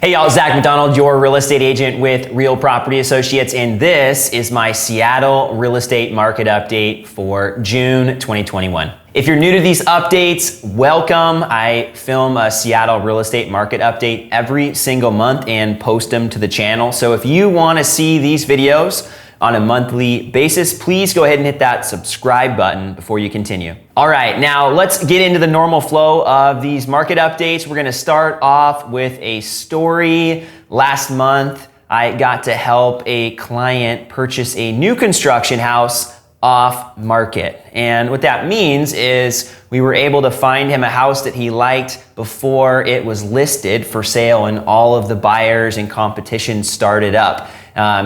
Hey y'all, Zach McDonald, your real estate agent with Real Property Associates, and this is my Seattle real estate market update for June 2021. If you're new to these updates, welcome. I film a Seattle real estate market update every single month and post them to the channel. So if you want to see these videos on a monthly basis, please go ahead and hit that subscribe button before you continue. All right, now let's get into the normal flow of these market updates. We're gonna start off with a story. Last month, I got to help a client purchase a new construction house off market. And what that means is we were able to find him a house that he liked before it was listed for sale and all of the buyers and competition started up.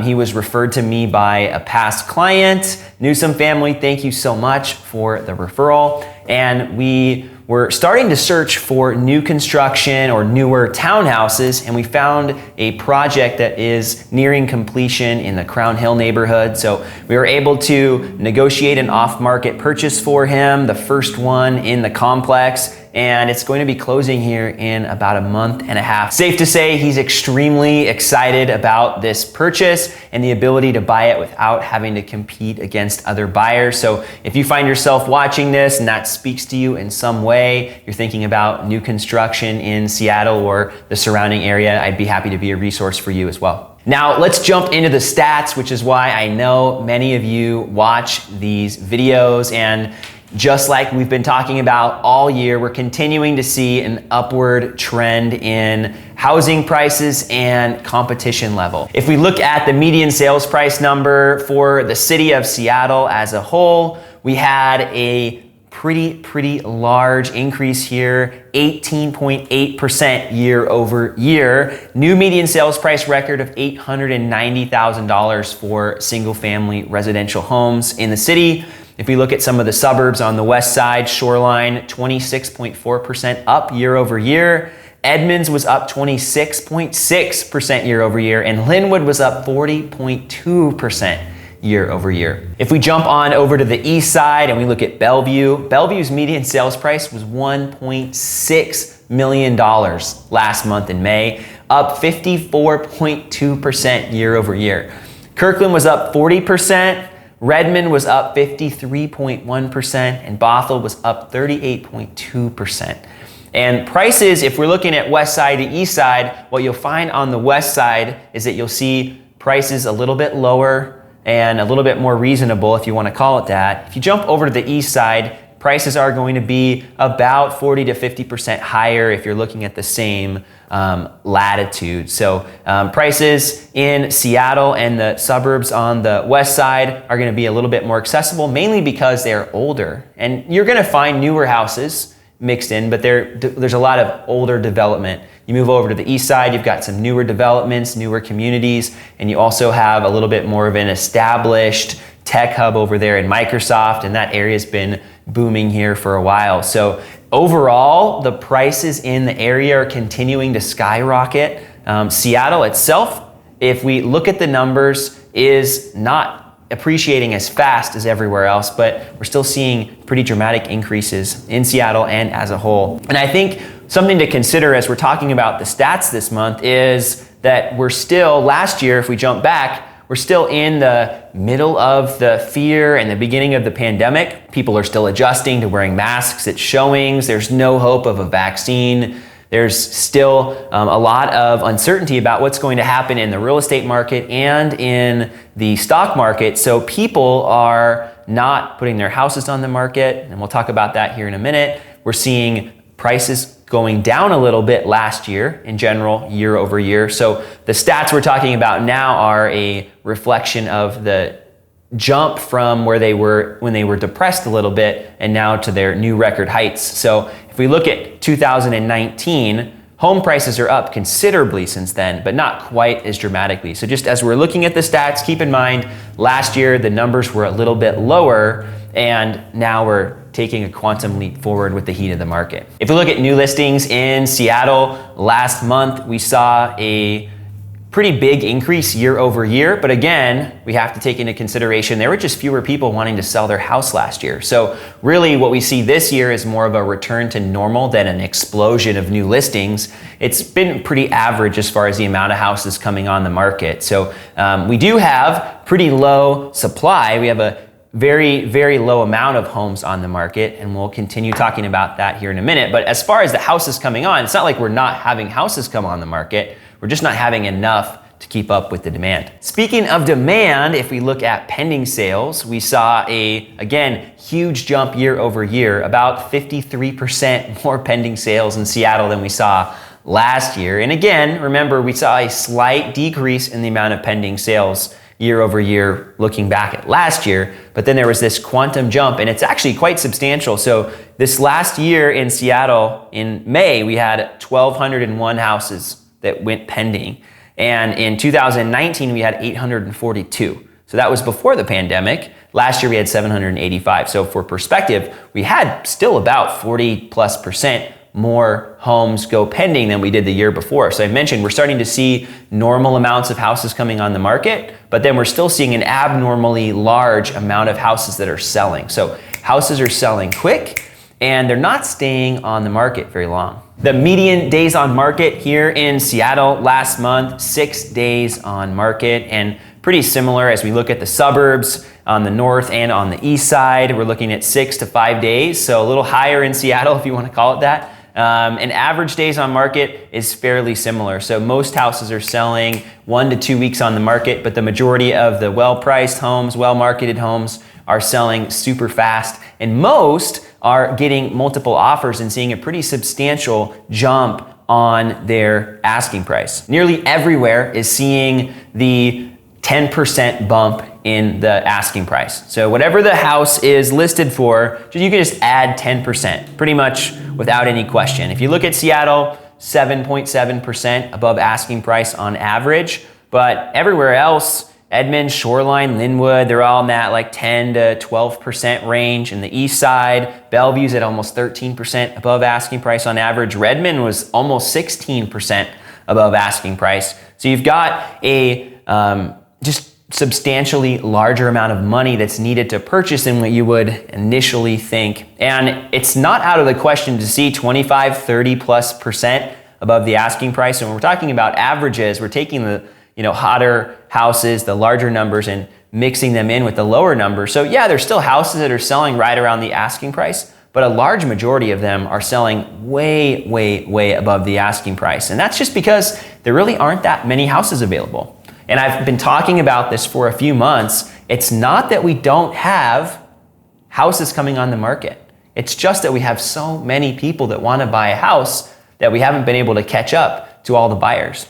He was referred to me by a past client, knew some family. Thank you so much for the referral. And we were starting to search for new construction or newer townhouses, and we found a project that is nearing completion in the Crown Hill neighborhood. So we were able to negotiate an off-market purchase for him, the first one in the complex, and it's going to be closing here in about a month and a half. Safe to say he's extremely excited about this purchase and the ability to buy it without having to compete against other buyers. So if you find yourself watching this and that speaks to you in some way, you're thinking about new construction in Seattle or the surrounding area, I'd be happy to be a resource for you as well. Now let's jump into the stats, which is why I know many of you watch these videos, and just like we've been talking about all year, we're continuing to see an upward trend in housing prices and competition level. If we look at the median sales price number for the city of Seattle as a whole, we had a pretty large increase here, 18.8% year over year. New median sales price record of $890,000 for single family residential homes in the city. If we look at some of the suburbs on the west side, Shoreline, 26.4% up year over year. Edmonds was up 26.6% year over year, and Linwood was up 40.2% year over year. If we jump on over to the east side and we look at Bellevue, Bellevue's median sales price was $1.6 million last month in May, up 54.2% year over year. Kirkland was up 40%. Redmond was up 53.1%, and Bothell was up 38.2%. And prices, if we're looking at west side to east side, what you'll find on the west side is that you'll see prices a little bit lower and a little bit more reasonable, if you want to call it that. If you jump over to the east side, prices are going to be about 40 to 50% higher if you're looking at the same latitude. So prices in Seattle and the suburbs on the west side are going to be a little bit more accessible, mainly because they're older. And you're going to find newer houses mixed in, but there's a lot of older development. You move over to the east side, you've got some newer developments, newer communities, and you also have a little bit more of an established tech hub over there in Microsoft, and that area's been booming here for a while. So overall, the prices in the area are continuing to skyrocket. Seattle itself, if we look at the numbers, is not appreciating as fast as everywhere else, but we're still seeing pretty dramatic increases in Seattle and as a whole. And I think something to consider as we're talking about the stats this month is that we're still, last year, if we jump back, we're still in the middle of the fear and the beginning of the pandemic. People are still adjusting to wearing masks at showings. There's no hope of a vaccine. There's still a lot of uncertainty about what's going to happen in the real estate market and in the stock market. So people are not putting their houses on the market, and we'll talk about that here in a minute. We're seeing prices going down a little bit last year in general, year over year. So the stats we're talking about now are a reflection of the jump from where they were when they were depressed a little bit and now to their new record heights. So if we look at 2019, home prices are up considerably since then, but not quite as dramatically. So just as we're looking at the stats, keep in mind last year the numbers were a little bit lower, and now we're taking a quantum leap forward with the heat of the market. If we look at new listings in Seattle, last month we saw a pretty big increase year over year, but again, we have to take into consideration there were just fewer people wanting to sell their house last year. So really what we see this year is more of a return to normal than an explosion of new listings. It's been pretty average as far as the amount of houses coming on the market. So we do have pretty low supply. We have a very, very low amount of homes on the market, and we'll continue talking about that here in a minute. But as far as the houses coming on, it's not like we're not having houses come on the market. We're just not having enough to keep up with the demand. Speaking of demand, if we look at pending sales, we saw again, huge jump year over year, about 53% more pending sales in Seattle than we saw last year. And again, remember, we saw a slight decrease in the amount of pending sales year over year looking back at last year, but then there was this quantum jump, and it's actually quite substantial. So this last year in Seattle, in May, we had 1,201 houses that went pending, and in 2019 we had 842. So that was before the pandemic. Last year we had 785. So for perspective, we had still about 40+% more homes go pending than we did the year before. So I mentioned we're starting to see normal amounts of houses coming on the market, but then we're still seeing an abnormally large amount of houses that are selling. So houses are selling quick and they're not staying on the market very long. The median days on market here in Seattle last month, 6 days on market, and pretty similar as we look at the suburbs on the north and on the east side. We're looking at 6 to 5 days, so a little higher in Seattle if you want to call it that. And average days on market is fairly similar. So most houses are selling 1 to 2 weeks on the market, but the majority of the well-priced homes, well-marketed homes are selling super fast, and most are getting multiple offers and seeing a pretty substantial jump on their asking price. Nearly everywhere is seeing the 10% bump in the asking price. So whatever the house is listed for, you can just add 10%, pretty much without any question. If you look at Seattle, 7.7% above asking price on average, but everywhere else, Edmond, Shoreline, Linwood, they're all in that like 10 to 12% range. In the east side, Bellevue's at almost 13% above asking price on average. Redmond was almost 16% above asking price. So you've got a just substantially larger amount of money that's needed to purchase than what you would initially think. And it's not out of the question to see 25, 30+% above the asking price. And when we're talking about averages, we're taking the hotter houses, the larger numbers, and mixing them in with the lower numbers. So yeah, there's still houses that are selling right around the asking price, but a large majority of them are selling way, way, way above the asking price. And that's just because there really aren't that many houses available. And I've been talking about this for a few months. It's not that we don't have houses coming on the market. It's just that we have so many people that want to buy a house that we haven't been able to catch up to all the buyers.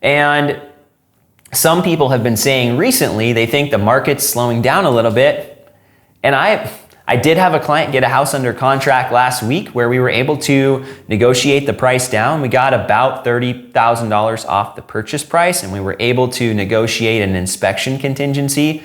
And some people have been saying recently they think the market's slowing down a little bit. And I did have a client get a house under contract last week where we were able to negotiate the price down. We got about $30,000 off the purchase price, and we were able to negotiate an inspection contingency.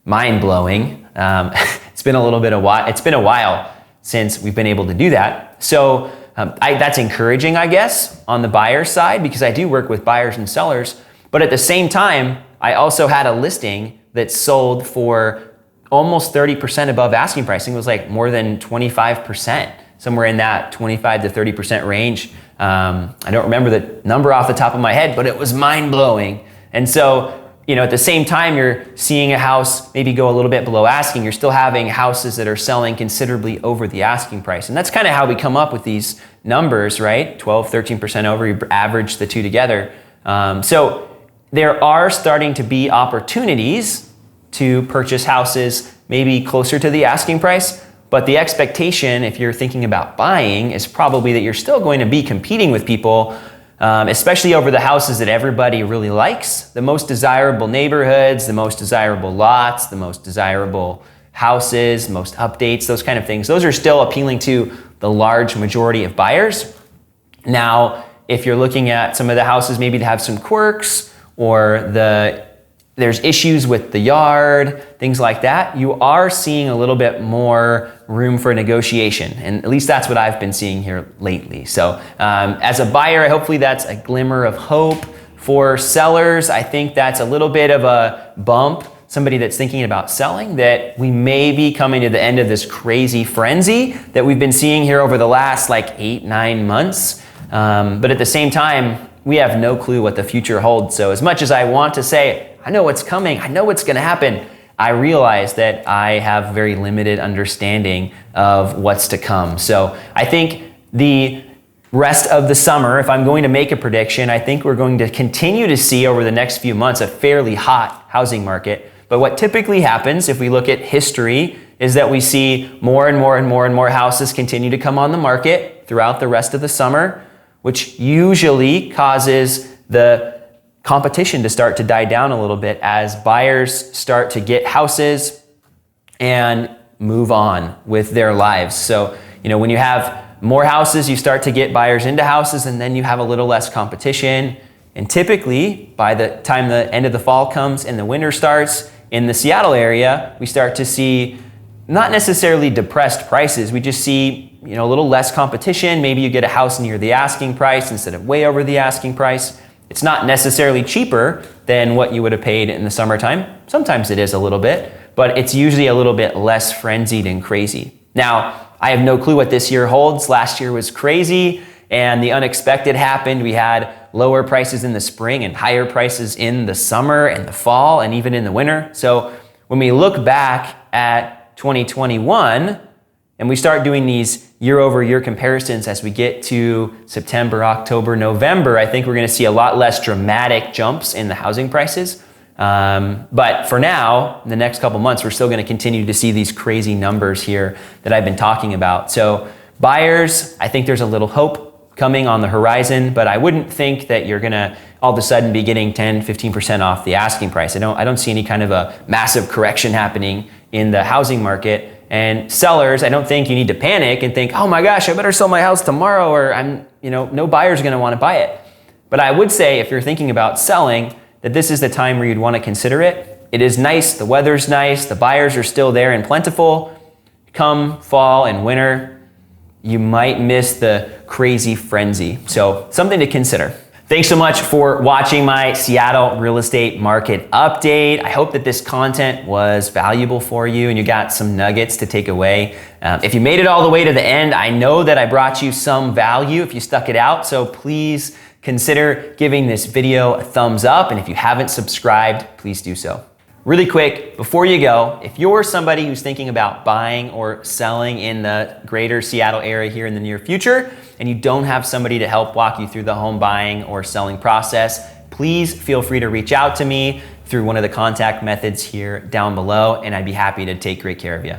Mind-blowing. It's been a while since we've been able to do that. So that's encouraging, I guess, on the buyer side, because I do work with buyers and sellers. But at the same time, I also had a listing that sold for almost 30% above asking price. I think it was like more than 25%, somewhere in that 25 to 30% range. I don't remember the number off the top of my head, but it was mind-blowing. And so, at the same time you're seeing a house maybe go a little bit below asking, you're still having houses that are selling considerably over the asking price. And that's kind of how we come up with these numbers, right? 12, 13% over, you average the two together. So there are starting to be opportunities to purchase houses maybe closer to the asking price, but the expectation, if you're thinking about buying, is probably that you're still going to be competing with people, especially over the houses that everybody really likes, the most desirable neighborhoods, the most desirable lots, the most desirable houses, most updates, those kind of things. Those are still appealing to the large majority of buyers. Now, if you're looking at some of the houses maybe that have some quirks, or there's issues with the yard, things like that, you are seeing a little bit more room for negotiation. And at least that's what I've been seeing here lately. So as a buyer, hopefully that's a glimmer of hope For sellers, I think that's a little bit of a bump. Somebody that's thinking about selling, that we may be coming to the end of this crazy frenzy that we've been seeing here over the last like 8-9 months. But at the same time, we have no clue what the future holds. So as much as I want to say, I know what's coming, I know what's gonna happen, I realize that I have very limited understanding of what's to come. So I think the rest of the summer, if I'm going to make a prediction, I think we're going to continue to see over the next few months a fairly hot housing market. But what typically happens if we look at history is that we see more and more and more and more houses continue to come on the market throughout the rest of the summer, which usually causes the competition to start to die down a little bit as buyers start to get houses and move on with their lives. So, when you have more houses, you start to get buyers into houses, and then you have a little less competition. And typically, by the time the end of the fall comes and the winter starts, in the Seattle area, we start to see not necessarily depressed prices. We just see, a little less competition. Maybe you get a house near the asking price instead of way over the asking price. It's not necessarily cheaper than what you would have paid in the summertime. Sometimes it is a little bit, but it's usually a little bit less frenzied and crazy. Now, I have no clue what this year holds. Last year was crazy and the unexpected happened. We had lower prices in the spring and higher prices in the summer and the fall and even in the winter. So when we look back at 2021 and we start doing these year over year comparisons as we get to September, October, November, I think we're going to see a lot less dramatic jumps in the housing prices. But for now, in the next couple months, we're still going to continue to see these crazy numbers here that I've been talking about. So buyers, I think there's a little hope coming on the horizon, but I wouldn't think that you're going to all of a sudden be getting 10, 15% off the asking price. I don't see any kind of a massive correction happening in the housing market. And sellers, I don't think you need to panic and think, oh my gosh, I better sell my house tomorrow or no buyer's going to want to buy it. But I would say if you're thinking about selling, that this is the time where you'd want to consider it. It is nice, the weather's nice, the buyers are still there and plentiful. Come fall and winter, you might miss the crazy frenzy. So something to consider. Thanks so much for watching my Seattle real estate market update. I hope that this content was valuable for you and you got some nuggets to take away. If you made it all the way to the end, I know that I brought you some value if you stuck it out. So please consider giving this video a thumbs up. And if you haven't subscribed, please do so. Really quick, before you go, if you're somebody who's thinking about buying or selling in the greater Seattle area here in the near future, and you don't have somebody to help walk you through the home buying or selling process, please feel free to reach out to me through one of the contact methods here down below, and I'd be happy to take great care of you.